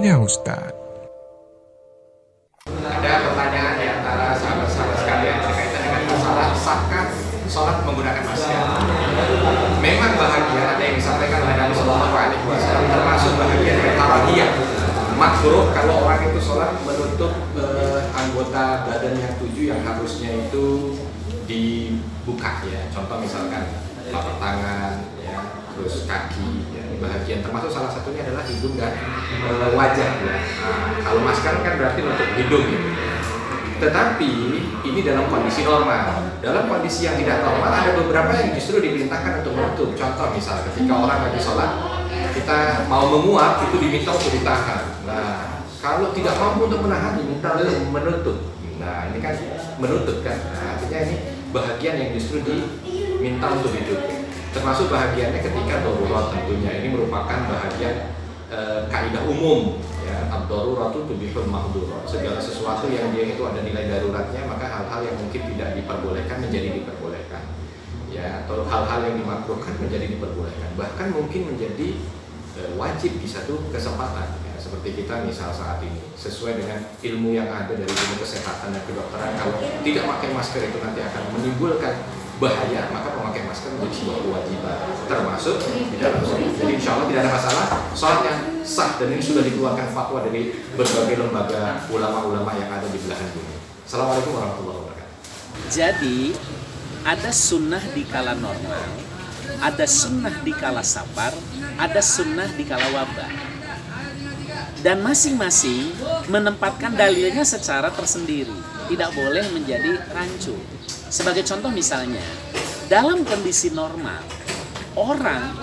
Tanya Ustadz. Ada pertanyaan di antara sahabat-sahabat sekalian berkaitan dengan masalah sahkah sholat menggunakan masker. Memang bahagian ada yang disampaikan oleh Nabi Shallallahu Alaihi Wasallam, termasuk bahagian dari karahiyah, makruh kalau orang itu sholat menutup anggota badan yang 7 yang harusnya itu dibuka ya. Contoh misalkan telapak tangan, ya, terus kaki, ya, bahagian termasuk salah satunya adalah hidung dan wajah. Ya. Kalau masker kan berarti untuk hidung ya. Tetapi ini dalam kondisi normal. Dalam kondisi yang tidak normal ada beberapa yang justru diperintahkan untuk menutup. Contoh misal ketika orang lagi sholat, kita mau menguap itu diminta untuk ditahan. Nah, kalau tidak mampu untuk menahan diminta untuk menutup. Nah, ini kan menutup kan. Nah, artinya ini bahagian yang justru diminta untuk hidup. Termasuk bahagiannya ketika darurat tentunya. Ini merupakan bahagian kaidah umum ya, ad-daruratu tubihul mahdurat. Segala sesuatu yang dia itu ada nilai daruratnya, maka hal-hal yang mungkin tidak diperbolehkan menjadi diperbolehkan. Ya, atau hal-hal yang dimakruhkan menjadi diperbolehkan. Bahkan mungkin menjadi wajib di satu kesempatan. Ya, seperti kita misal saat ini, sesuai dengan ilmu yang ada dari ilmu kesehatan dan kedokteran, kalau tidak pakai masker itu nanti akan menimbulkan bahaya, maka memakai masker menjadi sebuah kewajiban, termasuk di dalam sholat. Jadi insya Allah tidak ada masalah, sholatnya sah, dan ini sudah dikeluarkan fatwa dari berbagai lembaga ulama-ulama yang ada di belahan bumi. Assalamualaikum warahmatullahi wabarakatuh. Jadi ada sunnah di kala normal, ada sunnah di kala safar, ada sunnah di kala wabah, dan masing-masing menempatkan dalilnya secara tersendiri, tidak boleh menjadi rancu. Sebagai contoh misalnya, dalam kondisi normal, orang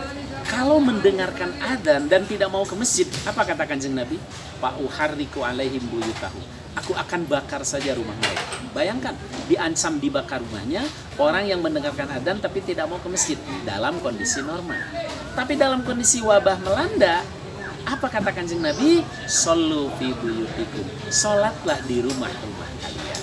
kalau mendengarkan adzan dan tidak mau ke masjid, apa kata Kanjeng Nabi? Fa'uharriku alaihim buyutahu. Aku akan bakar saja rumah mereka. Bayangkan, diancam dibakar rumahnya orang yang mendengarkan adzan tapi tidak mau ke masjid dalam kondisi normal. Tapi dalam kondisi wabah melanda, apa kata Kanjeng Nabi? Shollu fi buyutikum. Sholatlah di rumah-rumah kalian.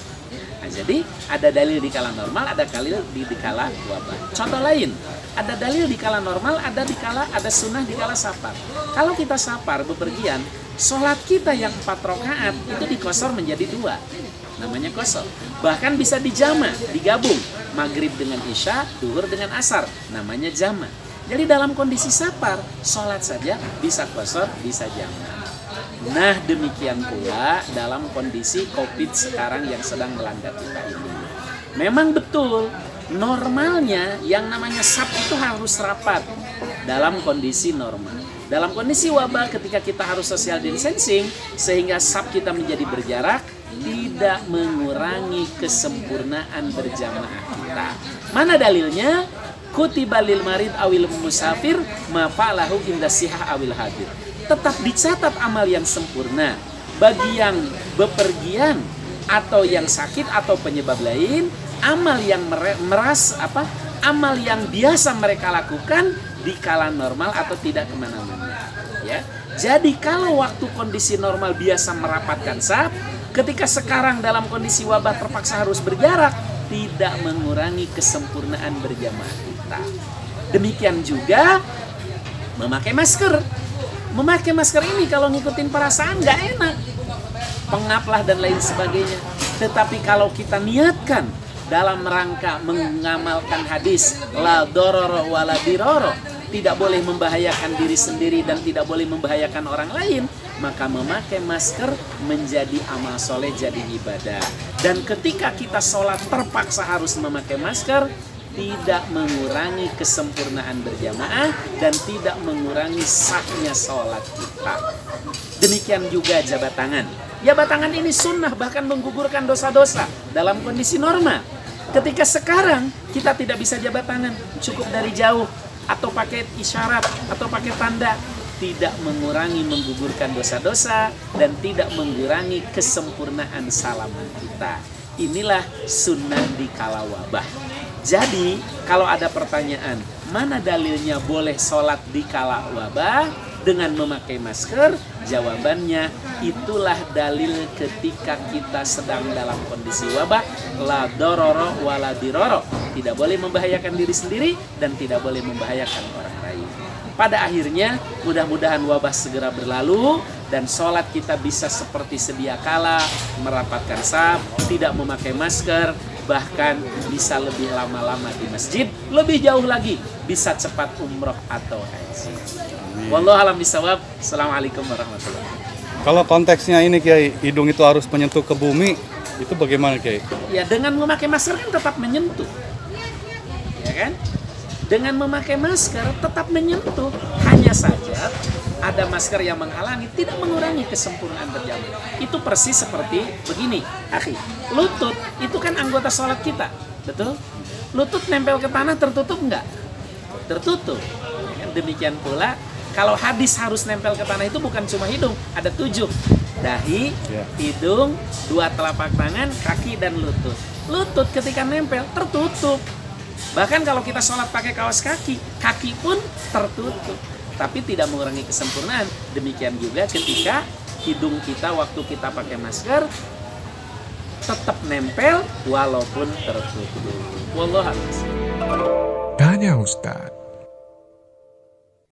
Nah, jadi ada dalil di kala normal, ada dalil di kala wabah. Contoh lain, ada dalil di kala normal, ada sunnah di kala safar. Kalau kita safar bepergian, sholat kita yang 4 rakaat itu dikosor menjadi 2. Namanya kosor. Bahkan bisa dijama, digabung. Maghrib dengan isya, duhur dengan asar. Namanya jama. Jadi dalam kondisi safar, sholat saja bisa kosor, bisa jama. Nah, demikian pula dalam kondisi COVID sekarang yang sedang melanda kita ini. Memang betul, normalnya yang namanya SAP itu harus rapat dalam kondisi normal. Dalam kondisi wabah ketika kita harus social distancing, sehingga SAP kita menjadi berjarak, tidak mengurangi kesempurnaan berjamaah kita. Mana dalilnya? Kutiba lil marid awil musafir ma fa'alahu inda sihah awil hadir. Tetap dicatat amal yang sempurna bagi yang bepergian atau yang sakit atau penyebab lain, amal yang amal yang biasa mereka lakukan di kala normal atau tidak kemana-mana. Ya, jadi kalau waktu kondisi normal biasa merapatkan saf, ketika sekarang dalam kondisi wabah terpaksa harus berjarak, tidak mengurangi kesempurnaan berjamaah kita. Demikian juga memakai masker. Memakai masker ini kalau ngikutin perasaan nggak enak, pengaplah dan lain sebagainya. Tetapi kalau kita niatkan dalam rangka mengamalkan hadis la dororo wala diroro, tidak boleh membahayakan diri sendiri dan tidak boleh membahayakan orang lain, maka memakai masker menjadi amal soleh, jadi ibadah. Dan ketika kita sholat terpaksa harus memakai masker, tidak mengurangi kesempurnaan berjamaah dan tidak mengurangi sahnya sholat kita. Demikian juga jabat tangan. Jabat tangan ini sunnah, bahkan menggugurkan dosa-dosa dalam kondisi normal. Ketika sekarang kita tidak bisa jabat tangan, cukup dari jauh atau pakai isyarat atau pakai tanda, tidak mengurangi menggugurkan dosa-dosa dan tidak mengurangi kesempurnaan salaman kita. Inilah sunnah di kala wabah. Jadi kalau ada pertanyaan, mana dalilnya boleh sholat di kala wabah dengan memakai masker? Jawabannya, itulah dalil ketika kita sedang dalam kondisi wabah, la dororo wala diroro. Tidak boleh membahayakan diri sendiri dan tidak boleh membahayakan orang lain. Pada akhirnya, mudah-mudahan wabah segera berlalu dan sholat kita bisa seperti sedia kala, merapatkan saf, tidak memakai masker, bahkan bisa lebih lama-lama di masjid, lebih jauh lagi bisa cepat umroh atau haji. Wallahu a'lam bishawab. Assalamualaikum warahmatullahi wabarakatuh. Kalau konteksnya ini Kiai, hidung itu harus menyentuh ke bumi, itu bagaimana Kiai? Ya dengan memakai masker kan tetap menyentuh, ya kan? Dengan memakai masker tetap menyentuh, hanya saja ada masker yang menghalangi, tidak mengurangi kesempurnaan berjamaah. Itu persis seperti begini, akhi. Lutut itu kan anggota sholat kita, betul? Lutut nempel ke tanah tertutup enggak? Tertutup. Demikian pula kalau hadis harus nempel ke tanah itu bukan cuma hidung, ada 7. Dahi, hidung, 2 telapak tangan, kaki, dan lutut. Lutut ketika nempel tertutup. Bahkan kalau kita sholat pakai kaos kaki, kaki pun tertutup. Tapi tidak mengurangi kesempurnaan. Demikian juga ketika hidung kita waktu kita pakai masker tetap nempel walaupun tertutup. Wallahu a'lam. Tanya Ustaz.